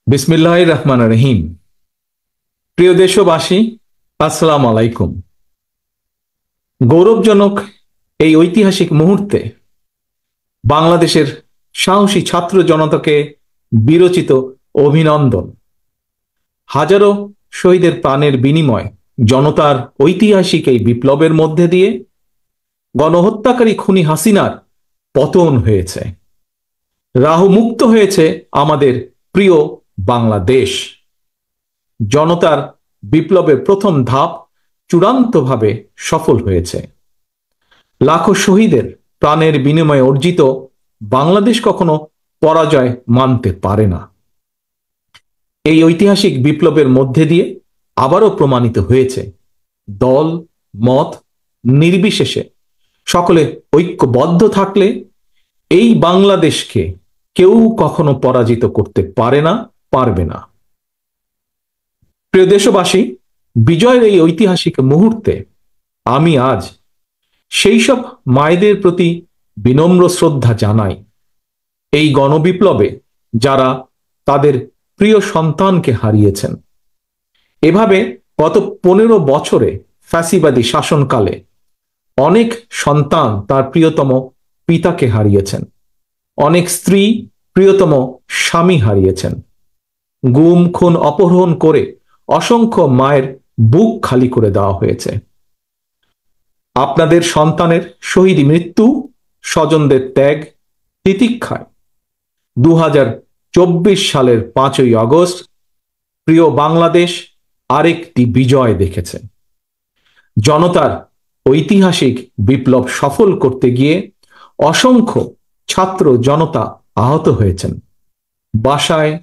বিসমিল্লাহির রহমানির রহিম। প্রিয় দেশবাসী, আসসালামু আলাইকুম। গৌরবজনক এই ঐতিহাসিক মুহূর্তে বাংলাদেশের সাহসী ছাত্র জনতাকে বিরচিত অভিনন্দন। হাজারো শহীদের প্রাণের বিনিময় জনতার ঐতিহাসিক এই বিপ্লবের মধ্যে দিয়ে গণহত্যাকারী খুনি হাসিনার পতন হয়েছে, রাহু মুক্ত হয়েছে আমাদের প্রিয় বাংলাদেশ। জনতার বিপ্লবের প্রথম ধাপ চূড়ান্তভাবে সফল হয়েছে। লাখো শহীদের প্রাণের বিনিময়ে অর্জিত বাংলাদেশ কখনো পরাজয় মানতে পারে না। এই ঐতিহাসিক বিপ্লবের মধ্যে দিয়ে আবারও প্রমাণিত হয়েছে, দল মত নির্বিশেষে সকলে ঐক্যবদ্ধ থাকলে এই বাংলাদেশকে কেউ কখনো পরাজিত করতে পারে না, পারবে না। প্রিয় দেশবাসী, বিজয়ের এই ঐতিহাসিক মুহূর্তে আমি আজ সেই সব মায়েদের প্রতি বিনম্র শ্রদ্ধা জানাই, এই গণবিপ্লবে যারা তাদের প্রিয় সন্তানকে হারিয়েছেন। এভাবে গত 15 বছরে ফ্যাসিবাদী শাসনকালে অনেক সন্তান তার প্রিয়তম পিতাকে হারিয়েছেন, অনেক স্ত্রী প্রিয়তম স্বামী হারিয়েছেন। গুম খুন অপহরণ করে অসংখ্য মায়ের বুক খালি করে দেওয়া হয়েছে। আপনাদের সন্তানের শহীদ মৃত্যু, স্বজনদের ত্যাগ তিতিক্ষায় 2024 সালের 5ই আগস্ট প্রিয় বাংলাদেশ আরেকটি বিজয় দেখেছে। জনতার ঐতিহাসিক বিপ্লব সফল করতে গিয়ে অসংখ্য ছাত্র জনতা আহত হয়েছেন, বাসায়